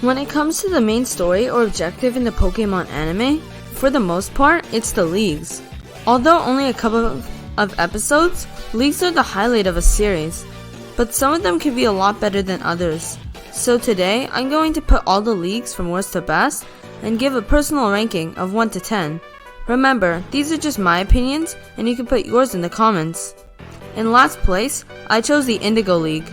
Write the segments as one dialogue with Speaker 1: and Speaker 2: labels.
Speaker 1: When it comes to the main story or objective in the Pokemon anime, for the most part, it's the leagues. Although only a couple of episodes, leagues are the highlight of a series, but some of them can be a lot better than others. So today, I'm going to put all the leagues from worst to best and give a personal ranking of 1 to 10. Remember, these are just my opinions, and you can put yours in the comments. In last place, I chose the Indigo League.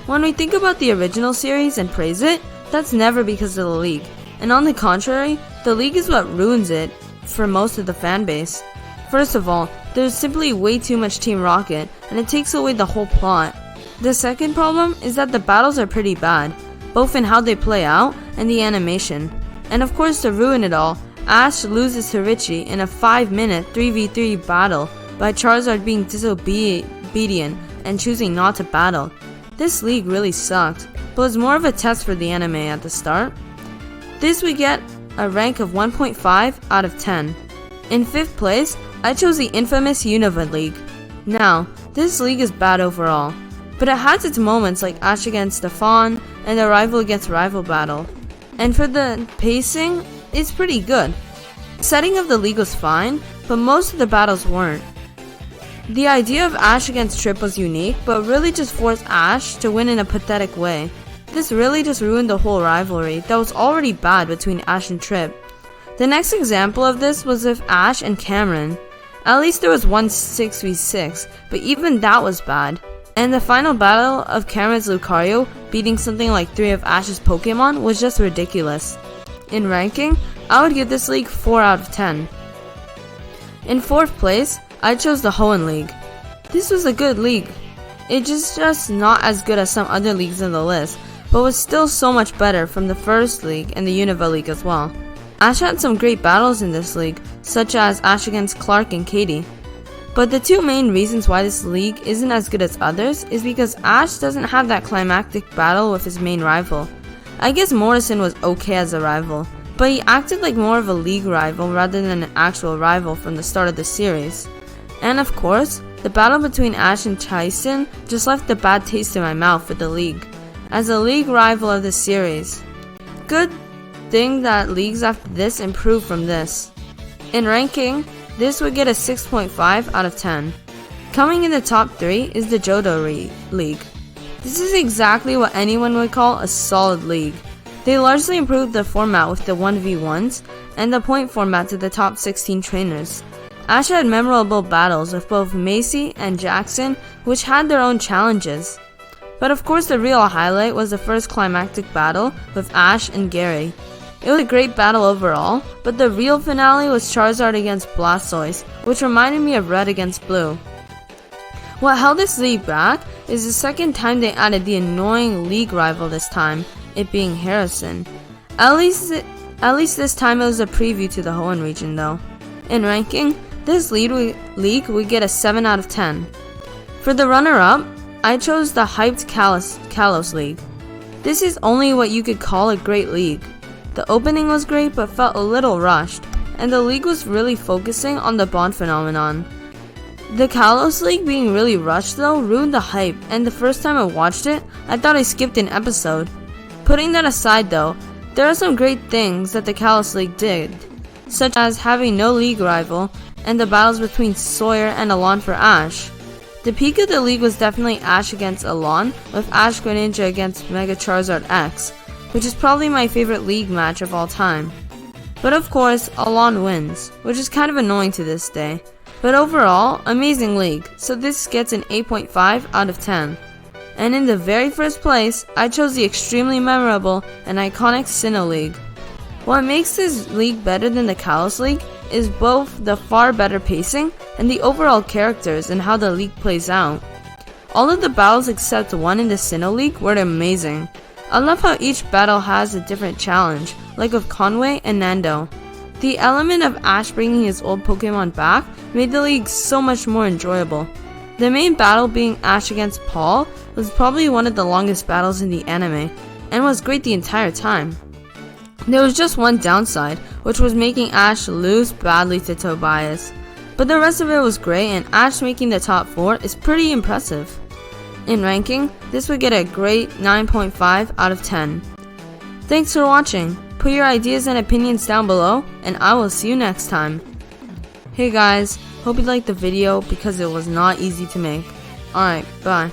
Speaker 1: When we think about the original series and praise it, that's never because of the league. And on the contrary, the league is what ruins it for most of the fanbase. First of all, there's simply way too much Team Rocket, and it takes away the whole plot. The second problem is that the battles are pretty bad, both in how they play out and the animation. And of course, to ruin it all, Ash loses to Richie in a 5-minute 3v3 battle by Charizard being disobedient and choosing not to battle. This league really sucked, but was more of a test for the anime at the start. This we get a rank of 1.5 out of 10. In 5th place, I chose the infamous Unova League. Now, this league is bad overall, but it has its moments like Ash against Stefan and the rival against rival battle. And for the pacing, it's pretty good. Setting of the league was fine, but most of the battles weren't. The idea of Ash against Trip was unique, but really just forced Ash to win in a pathetic way. This really just ruined the whole rivalry that was already bad between Ash and Trip. The next example of this was with Ash and Cameron. At least there was one 6v6, but even that was bad. And the final battle of Cameron's Lucario beating something like 3 of Ash's Pokemon was just ridiculous. In ranking, I would give this league 4 out of 10. In 4th place, I chose the Hoenn League. This was a good league. It's just not as good as some other leagues on the list, but was still so much better from the first league and the Unova League as well. Ash had some great battles in this league, such as Ash against Clark and Katie. But the 2 main reasons why this league isn't as good as others is because Ash doesn't have that climactic battle with his main rival. I guess Morrison was okay as a rival, but he acted like more of a league rival rather than an actual rival from the start of the series. And of course, the battle between Ash and Tyson just left a bad taste in my mouth with the league, as a league rival of the series. Good thing that leagues after this improved from this. In ranking, this would get a 6.5 out of 10. Coming in the top 3 is the Johto League. This is exactly what anyone would call a solid league. They largely improved the format with the 1v1s and the point format to the top 16 trainers. Ash had memorable battles with both Macy and Jackson, which had their own challenges. But of course the real highlight was the first climactic battle with Ash and Gary. It was a great battle overall, but the real finale was Charizard against Blastoise, which reminded me of Red against Blue. What held this league back is the second time they added the annoying league rival this time, it being Harrison. At least this time it was a preview to the Hoenn region though. In ranking, this league would get a 7 out of 10. For the runner-up, I chose the hyped Kalos League. This is only what you could call a great league. The opening was great but felt a little rushed, and the league was really focusing on the bond phenomenon. The Kalos League being really rushed though ruined the hype, and the first time I watched it, I thought I skipped an episode. Putting that aside though, there are some great things that the Kalos League did, such as having no league rival, and the battles between Sawyer and Alon for Ash. The peak of the league was definitely Ash against Alon, with Ash Greninja against Mega Charizard X, which is probably my favorite league match of all time. But of course, Alon wins, which is kind of annoying to this day. But overall, amazing league, so this gets an 8.5 out of 10. And in the very first place, I chose the extremely memorable and iconic Sinnoh League. What makes this league better than the Kalos League is both the far better pacing and the overall characters and how the league plays out. All of the battles except one in the Sinnoh League were amazing. I love how each battle has a different challenge, like with Conway and Nando. The element of Ash bringing his old Pokemon back made the league so much more enjoyable. The main battle being Ash against Paul was probably one of the longest battles in the anime, and was great the entire time. There was just one downside, which was making Ash lose badly to Tobias. But the rest of it was great, and Ash making the top 4 is pretty impressive. In ranking, this would get a great 9.5 out of 10. Thanks for watching. Put your ideas and opinions down below, and I will see you next time. Hey guys, hope you liked the video because it was not easy to make. Alright, bye.